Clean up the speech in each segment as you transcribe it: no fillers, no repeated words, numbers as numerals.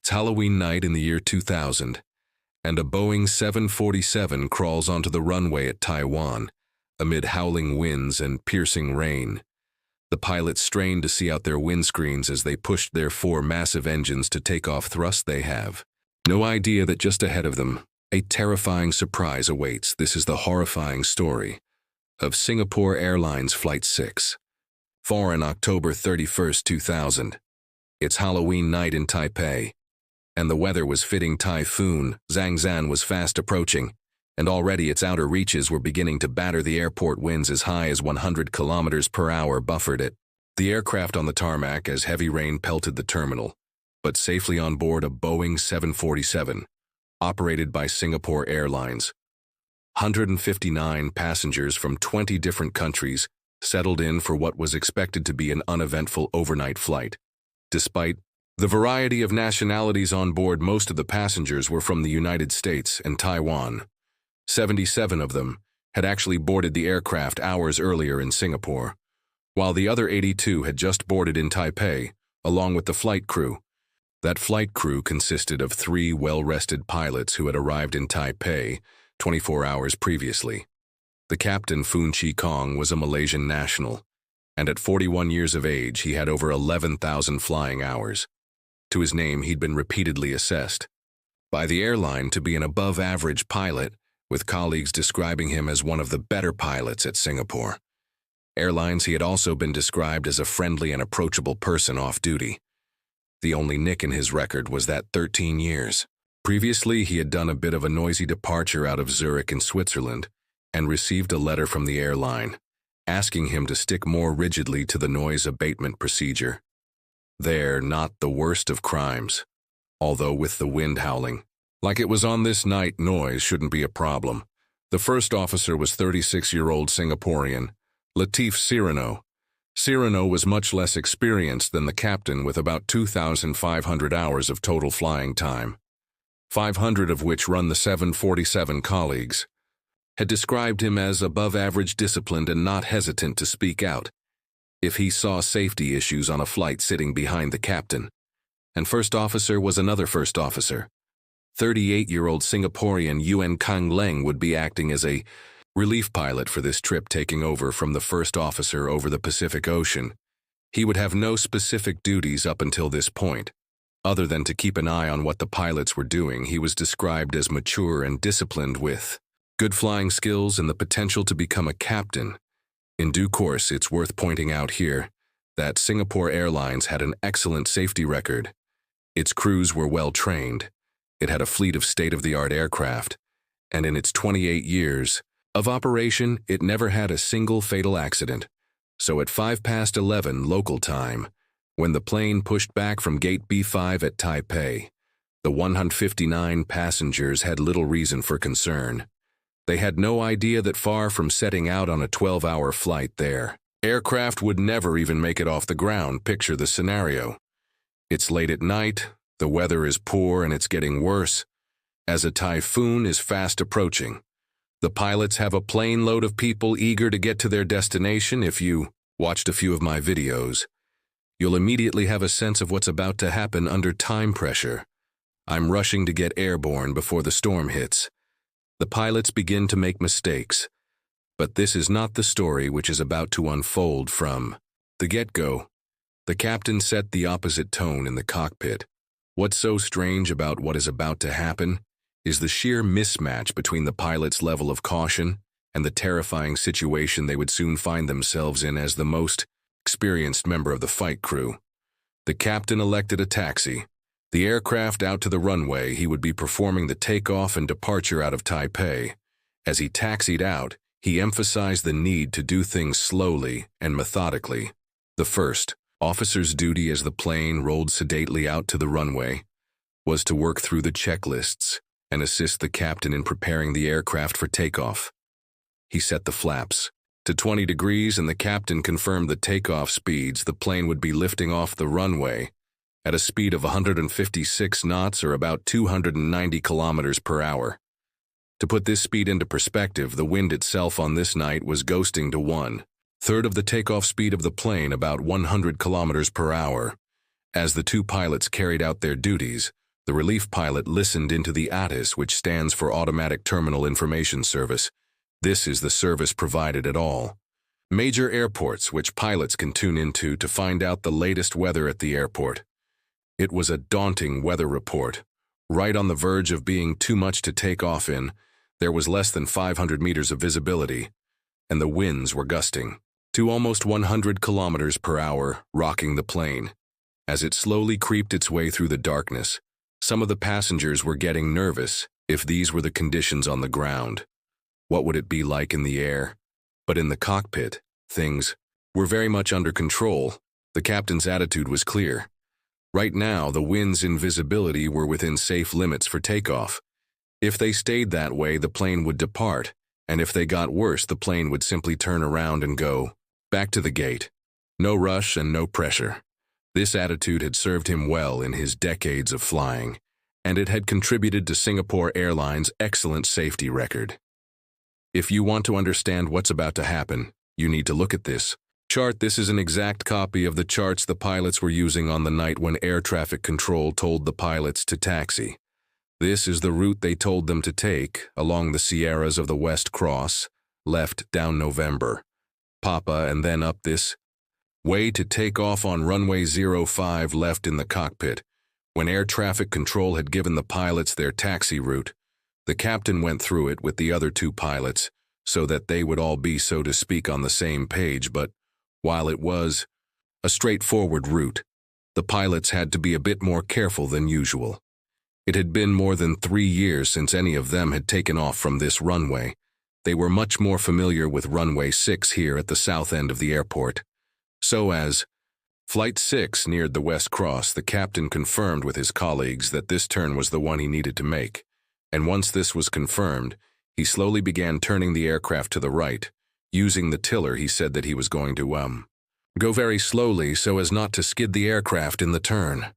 It's Halloween night in the year 2000, and a Boeing 747 crawls onto the runway at Taiwan, amid howling winds and piercing rain. The pilots strained to see out their windscreens as they pushed their four massive engines to take off thrust they have. No idea that just ahead of them, a terrifying surprise awaits. This is the horrifying story of Singapore Airlines Flight 6. Foreign October 31st, 2000. It's Halloween night in Taipei, and the weather was fitting. Typhoon Zhangzhan was fast approaching, and already its outer reaches were beginning to batter the airport. Winds as high as 100 kilometers per hour buffered it. The aircraft on the tarmac as heavy rain pelted the terminal, but safely on board a Boeing 747, operated by Singapore Airlines. 159 passengers from 20 different countries settled in for what was expected to be an uneventful overnight flight. Despite the variety of nationalities on board, most of the passengers were from the United States and Taiwan. 77 of them had actually boarded the aircraft hours earlier in Singapore, while the other 82 had just boarded in Taipei, along with the flight crew. That flight crew consisted of 3 well-rested pilots who had arrived in Taipei 24 hours previously. The captain, Foon Chi Kong, was a Malaysian national, and at 41 years of age, he had over 11,000 flying hours. To his name, he'd been repeatedly assessed by the airline to be an above-average pilot, with colleagues describing him as one of the better pilots at Singapore Airlines. He had also been described as a friendly and approachable person off duty. The only nick in his record was that 13 years. Previously, he had done a bit of a noisy departure out of Zurich in Switzerland and received a letter from the airline asking him to stick more rigidly to the noise abatement procedure. There, not the worst of crimes, although with the wind howling like it was on this night, noise shouldn't be a problem. The first officer was 36-year-old Singaporean Latif Cyrano. Cyrano was much less experienced than the captain, with about 2,500 hours of total flying time, 500 of which run the 747 colleagues. Had described him as above-average disciplined and not hesitant to speak out if he saw safety issues on a flight, sitting behind the captain. And first officer was another first officer. 38-year-old Singaporean Yuan Kang Leng would be acting as a relief pilot for this trip, taking over from the first officer over the Pacific Ocean. He would have no specific duties up until this point, other than to keep an eye on what the pilots were doing. He was described as mature and disciplined, with good flying skills and the potential to become a captain. In due course, it's worth pointing out here that Singapore Airlines had an excellent safety record. Its crews were well trained. It had a fleet of state-of-the-art aircraft, and in its 28 years of operation, it never had a single fatal accident. So at 11:05 local time, when the plane pushed back from Gate B5 at Taipei, the 159 passengers had little reason for concern. They had no idea that far from setting out on a 12-hour flight, their aircraft would never even make it off the ground. Picture the scenario. It's late at night, the weather is poor, and it's getting worse as a typhoon is fast approaching. The pilots have a plane load of people eager to get to their destination. If you watched a few of my videos, you'll immediately have a sense of what's about to happen under time pressure. I'm rushing to get airborne before the storm hits. The pilots begin to make mistakes, but this is not the story which is about to unfold from the get-go. The captain set the opposite tone in the cockpit. What's so strange about what is about to happen is the sheer mismatch between the pilots' level of caution and the terrifying situation they would soon find themselves in as the most experienced member of the flight crew. The captain elected a taxi. The aircraft out to the runway. He would be performing the takeoff and departure out of Taipei. As he taxied out, he emphasized the need to do things slowly and methodically. The first officer's duty as the plane rolled sedately out to the runway was to work through the checklists and assist the captain in preparing the aircraft for takeoff. He set the flaps to 20 degrees, and the captain confirmed the takeoff speeds. The plane would be lifting off the runway at a speed of 156 knots, or about 290 kilometers per hour. To put this speed into perspective, the wind itself on this night was ghosting to 1/3 of the takeoff speed of the plane, about 100 kilometers per hour. As the two pilots carried out their duties, The relief pilot listened into the ATIS, which stands for Automatic Terminal Information Service. This is the service provided at all major airports, which pilots can tune into to find out the latest weather at the airport. It was a daunting weather report. Right on the verge of being too much to take off in, there was less than 500 meters of visibility, and the winds were gusting to almost 100 kilometers per hour, rocking the plane. As it slowly creeped its way through the darkness, some of the passengers were getting nervous. If these were the conditions on the ground, what would it be like in the air? But in the cockpit, things were very much under control. The captain's attitude was clear. Right now, the winds in visibility were within safe limits for takeoff. If they stayed that way, the plane would depart, and if they got worse, the plane would simply turn around and go back to the gate. No rush and no pressure. This attitude had served him well in his decades of flying, and it had contributed to Singapore Airlines' excellent safety record. If you want to understand what's about to happen, you need to look at this chart. This is an exact copy of the charts the pilots were using on the night when air traffic control told the pilots to taxi. This is the route they told them to take, along the Sierras of the West Cross, left down November, Papa, and then up this way to take off on runway 05 left in the cockpit. When air traffic control had given the pilots their taxi route, the captain went through it with the other two pilots so that they would all be, so to speak, on the same page. But while it was a straightforward route, the pilots had to be a bit more careful than usual. It had been more than 3 years since any of them had taken off from this runway. They were much more familiar with runway 6 here at the south end of the airport. So as Flight 6 neared the West Cross, the captain confirmed with his colleagues that this turn was the one he needed to make. And once this was confirmed, he slowly began turning the aircraft to the right. Using the tiller, he said that he was going to go very slowly so as not to skid the aircraft in the turn.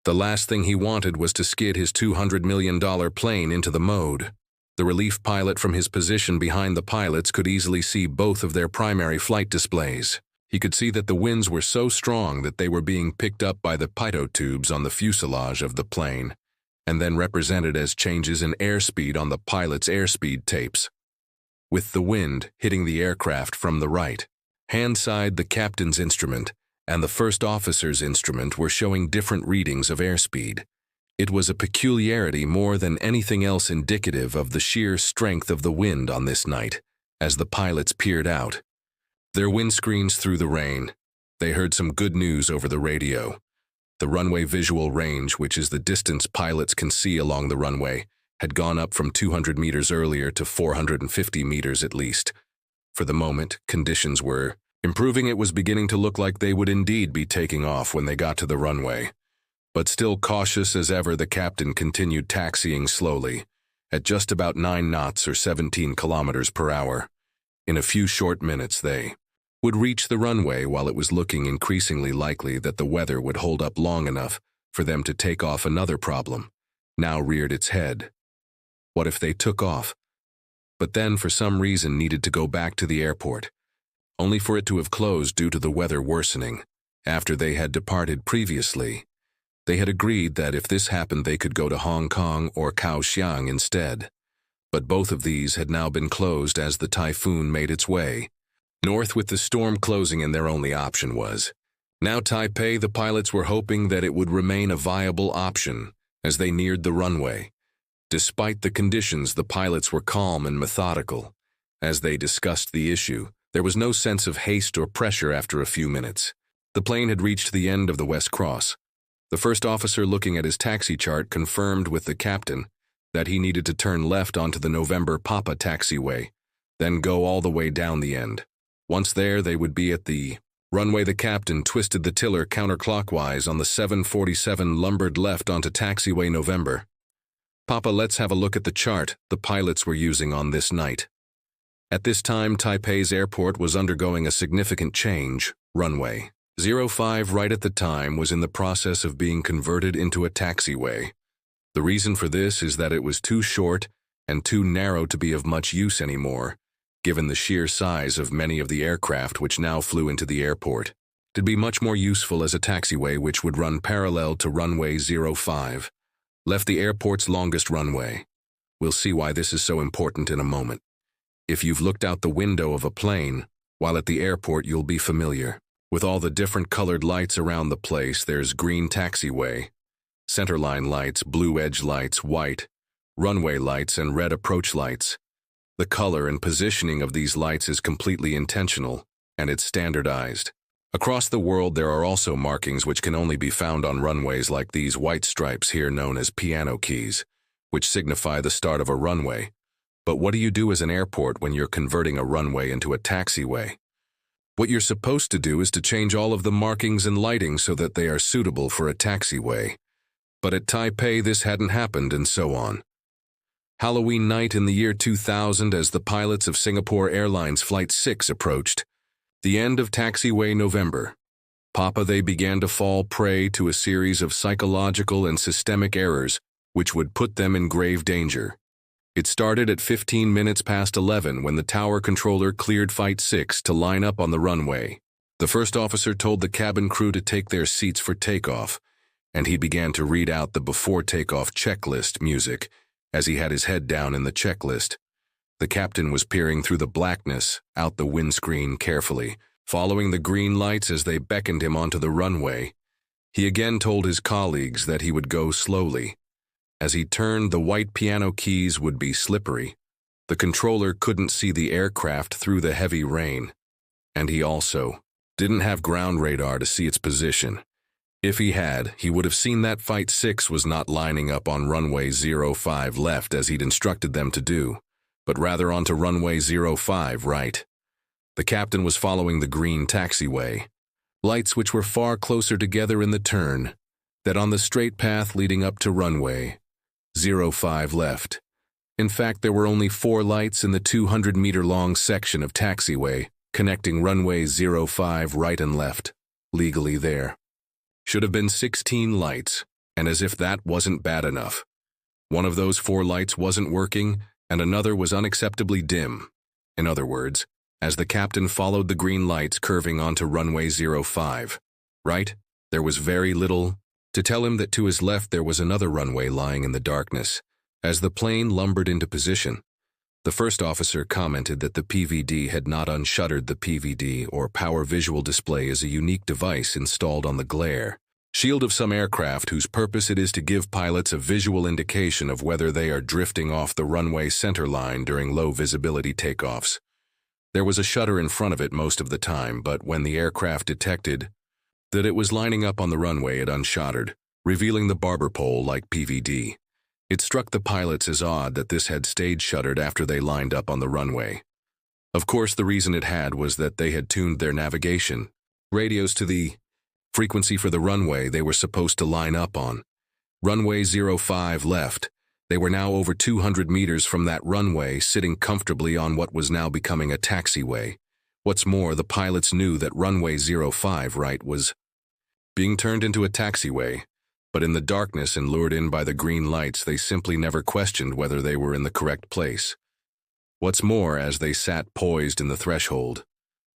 The last thing he wanted was to skid his $200 million plane into the mode. The relief pilot from his position behind the pilots could easily see both of their primary flight displays. He could see that the winds were so strong that they were being picked up by the pitot tubes on the fuselage of the plane, and then represented as changes in airspeed on the pilot's airspeed tapes. With the wind hitting the aircraft from the right hand side, the captain's instrument and the first officer's instrument were showing different readings of airspeed. It was a peculiarity more than anything else indicative of the sheer strength of the wind on this night. As the pilots peered out their windscreens through the rain, they heard some good news over the radio. The runway visual range, which is the distance pilots can see along the runway, had gone up from 200 meters earlier to 450 meters at least. For the moment, conditions were improving. It was beginning to look like they would indeed be taking off when they got to the runway. But still cautious as ever, the captain continued taxiing slowly, at just about 9 knots or 17 kilometers per hour. In a few short minutes, they would reach the runway, while it was looking increasingly likely that the weather would hold up long enough for them to take off. Another problem now reared its head. What if they took off, but then for some reason needed to go back to the airport, only for it to have closed due to the weather worsening? After they had departed previously, they had agreed that if this happened they could go to Hong Kong or Kaohsiung instead. But both of these had now been closed as the Typhoon made its way north, with the storm closing, and their only option was now Taipei. The pilots were hoping that it would remain a viable option as they neared the runway. Despite the conditions, the pilots were calm and methodical. As they discussed the issue, there was no sense of haste or pressure. After a few minutes, the plane had reached the end of the West Cross. The first officer, looking at his taxi chart, confirmed with the captain that he needed to turn left onto the November Papa taxiway, then go all the way down the end. Once there, they would be at the runway. The captain twisted the tiller counterclockwise on the 747, lumbered left onto taxiway November Papa. Let's have a look at the chart the pilots were using on this night. At this time, Taipei's airport was undergoing a significant change. Runway 05 right at the time was in the process of being converted into a taxiway. The reason for this is that it was too short and too narrow to be of much use anymore, given the sheer size of many of the aircraft which now flew into the airport. It'd be much more useful as a taxiway which would run parallel to runway 05. left the airport's longest runway. We'll see why this is so important in a moment. If you've looked out the window of a plane, while at the airport you'll be familiar. With all the different colored lights around the place, there's green taxiway, centerline lights, blue edge lights, white, runway lights, and red approach lights. The color and positioning of these lights is completely intentional, and it's standardized. Across the world there are also markings which can only be found on runways, like these white stripes here known as piano keys, which signify the start of a runway. But what do you do as an airport when you're converting a runway into a taxiway? What you're supposed to do is to change all of the markings and lighting so that they are suitable for a taxiway. But at Taipei this hadn't happened, and so on. Halloween night in the year 2000, as the pilots of Singapore Airlines Flight 6 approached the end of taxiway November, they began to fall prey to a series of psychological and systemic errors which would put them in grave danger. It started at 15 minutes past 11 when the tower controller cleared Flight 6 to line up on the runway. The first officer told the cabin crew to take their seats for takeoff, and he began to read out the before takeoff checklist music as he had his head down in the checklist. The captain was peering through the blackness out the windscreen carefully, following the green lights as they beckoned him onto the runway. He again told his colleagues that he would go slowly. As he turned, the white piano keys would be slippery. The controller couldn't see the aircraft through the heavy rain, and he also didn't have ground radar to see its position. If he had, he would have seen that Flight 6 was not lining up on runway 05 left as he'd instructed them to do, but rather onto runway 05 right. The captain was following the green taxiway, lights which were far closer together in the turn, than on the straight path leading up to runway 05 left. In fact, there were only 4 lights in the 200-meter-long section of taxiway connecting runways 05 right and left. Legally there should have been 16 lights, and as if that wasn't bad enough, one of those 4 lights wasn't working and another was unacceptably dim. In other words, as the captain followed the green lights curving onto runway 05 right, there was very little to tell him that to his left there was another runway lying in the darkness. As the plane lumbered into position, the first officer commented that the PVD had not unshuttered. The PVD, or power visual display, is a unique device installed on the glare shield of some aircraft whose purpose it is to give pilots a visual indication of whether they are drifting off the runway center line during low visibility takeoffs. There was a shutter in front of it most of the time, but when the aircraft detected that it was lining up on the runway, it unshuttered, revealing the barber pole-like PVD. It struck the pilots as odd that this had stayed shuttered after they lined up on the runway. Of course, the reason it had was that they had tuned their navigation radios to the frequency for the runway they were supposed to line up on. Runway 05 left. They were now over 200 meters from that runway, sitting comfortably on what was now becoming a taxiway. What's more, the pilots knew that runway 05 right was being turned into a taxiway, but in the darkness and lured in by the green lights, they simply never questioned whether they were in the correct place. What's more, as they sat poised in the threshold,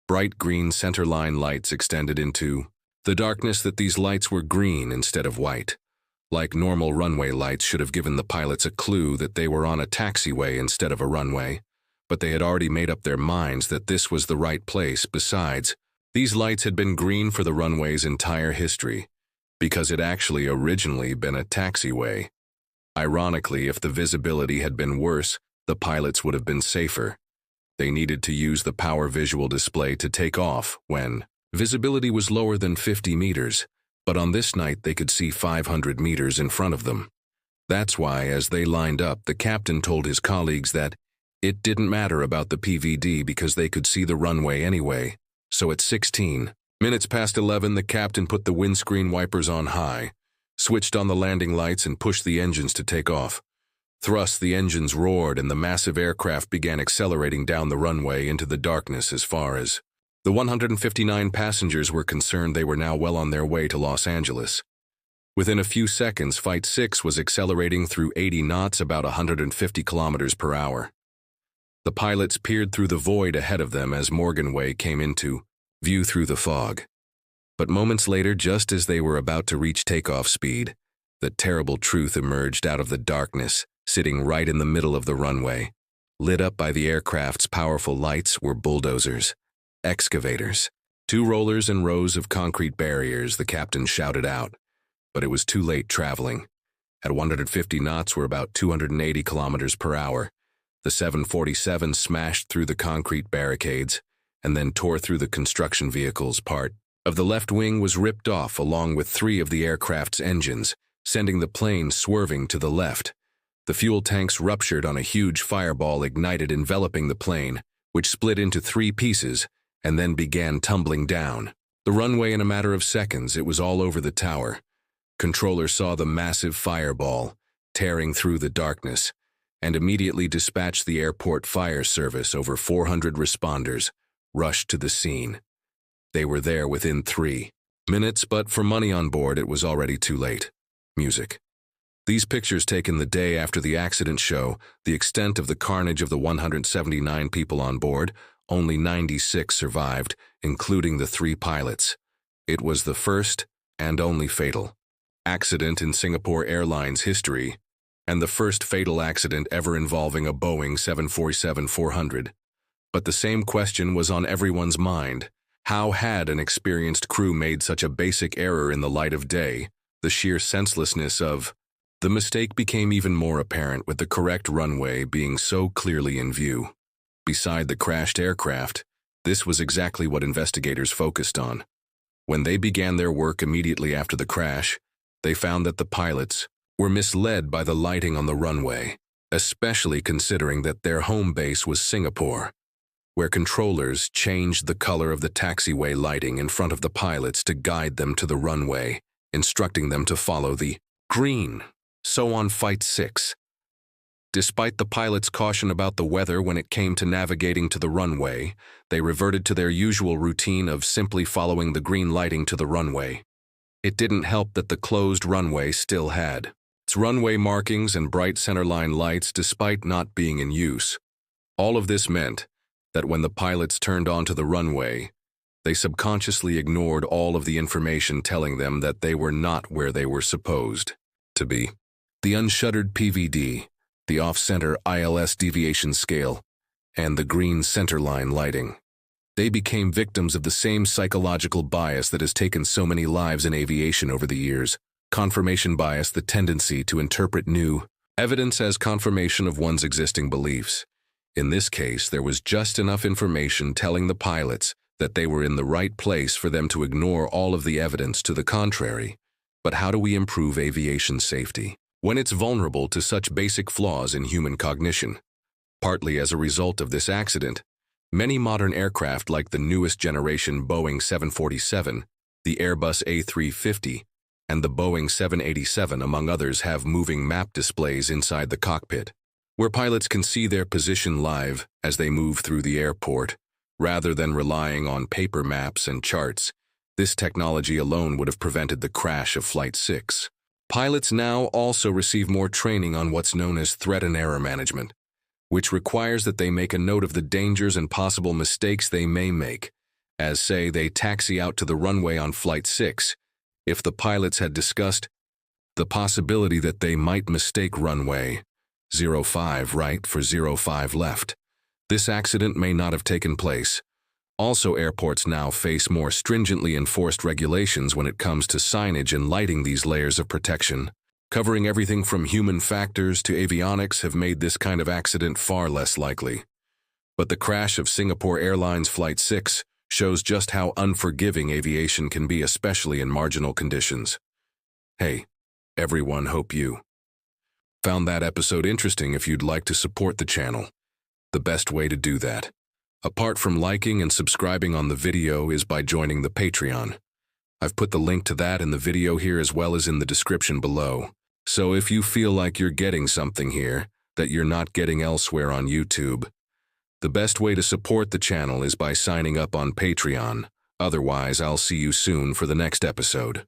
bright green centerline lights extended into the darkness. That these lights were green instead of white, like normal runway lights, should have given the pilots a clue that they were on a taxiway instead of a runway, but they had already made up their minds that this was the right place. Besides, these lights had been green for the runway's entire history, because it actually originally been a taxiway. Ironically, if the visibility had been worse, the pilots would have been safer. They needed to use the power visual display to take off when visibility was lower than 50 meters, but on this night they could see 500 meters in front of them. That's why, as they lined up, the captain told his colleagues that it didn't matter about the PVD because they could see the runway anyway. So at 16 minutes past 11, the captain put the windscreen wipers on high, switched on the landing lights, and pushed the engines to take off. Thus, the engines roared and the massive aircraft began accelerating down the runway into the darkness. As far as the 159 passengers were concerned, they were now well on their way to Los Angeles. Within a few seconds, Flight 6 was accelerating through 80 knots, about 150 kilometers per hour. The pilots peered through the void ahead of them as Morganway came into view through the fog. But moments later, just as they were about to reach takeoff speed, The terrible truth emerged out of the darkness, sitting right in the middle of the runway. Lit up by the aircraft's powerful lights were bulldozers, excavators, 2 rollers and rows of concrete barriers, the captain shouted out. But it was too late traveling. At 150 knots were about 280 kilometers per hour. The 747 smashed through the concrete barricades and then tore through the construction vehicle's part of the left wing was ripped off along with 3 of the aircraft's engines, sending the plane swerving to the left. The fuel tanks ruptured on a huge fireball ignited enveloping the plane, which split into 3 pieces and then began tumbling down. The runway in a matter of seconds, it was all over the tower. Controllers saw the massive fireball tearing through the darkness and immediately dispatched the airport fire service. Over 400 responders rushed to the scene. They were there within 3 minutes, but for money on board, it was already too late. Music. These pictures taken the day after the accident show the extent of the carnage of the 179 people on board. Only 96 survived, including the 3 pilots. It was the first and only fatal accident in Singapore Airlines history, and the first fatal accident ever involving a Boeing 747-400. But the same question was on everyone's mind. How had an experienced crew made such a basic error in the light of day? The sheer senselessness of the mistake became even more apparent with the correct runway being so clearly in view. Beside the crashed aircraft, this was exactly what investigators focused on. When they began their work immediately after the crash, they found that the pilots were misled by the lighting on the runway, especially considering that their home base was Singapore, where controllers changed the color of the taxiway lighting in front of the pilots to guide them to the runway, instructing them to follow the green. So on Flight 6. Despite the pilots' caution about the weather when it came to navigating to the runway, they reverted to their usual routine of simply following the green lighting to the runway. It didn't help that the closed runway still had its runway markings and bright centerline lights despite not being in use. All of this meant that when the pilots turned onto the runway, they subconsciously ignored all of the information telling them that they were not where they were supposed to be. The unshuttered PVD, the off-center ILS deviation scale, and the green centerline lighting. They became victims of the same psychological bias that has taken so many lives in aviation over the years. Confirmation bias, the tendency to interpret new evidence as confirmation of one's existing beliefs. In this case, there was just enough information telling the pilots that they were in the right place for them to ignore all of the evidence to the contrary. But how do we improve aviation safety when it's vulnerable to such basic flaws in human cognition? Partly as a result of this accident, many modern aircraft like the newest generation Boeing 747, the Airbus A350, and the Boeing 787, among others, have moving map displays inside the cockpit, where pilots can see their position live as they move through the airport, rather than relying on paper maps and charts. This technology alone would have prevented the crash of Flight 6. Pilots now also receive more training on what's known as threat and error management, which requires that they make a note of the dangers and possible mistakes they may make, as say they taxi out to the runway on Flight 6. If the pilots had discussed the possibility that they might mistake runway 05 right for 05 left, this accident may not have taken place. Also, airports now face more stringently enforced regulations when it comes to signage and lighting. These layers of protection, covering everything from human factors to avionics, have made this kind of accident far less likely. But the crash of Singapore Airlines Flight 6 shows just how unforgiving aviation can be, especially in marginal conditions. Hey, everyone, hope you found that episode interesting. If you'd like to support the channel, the best way to do that, apart from liking and subscribing on the video, is by joining the Patreon. I've put the link to that in the video here as well as in the description below. So if you feel like you're getting something here that you're not getting elsewhere on YouTube, the best way to support the channel is by signing up on Patreon. Otherwise, I'll see you soon for the next episode.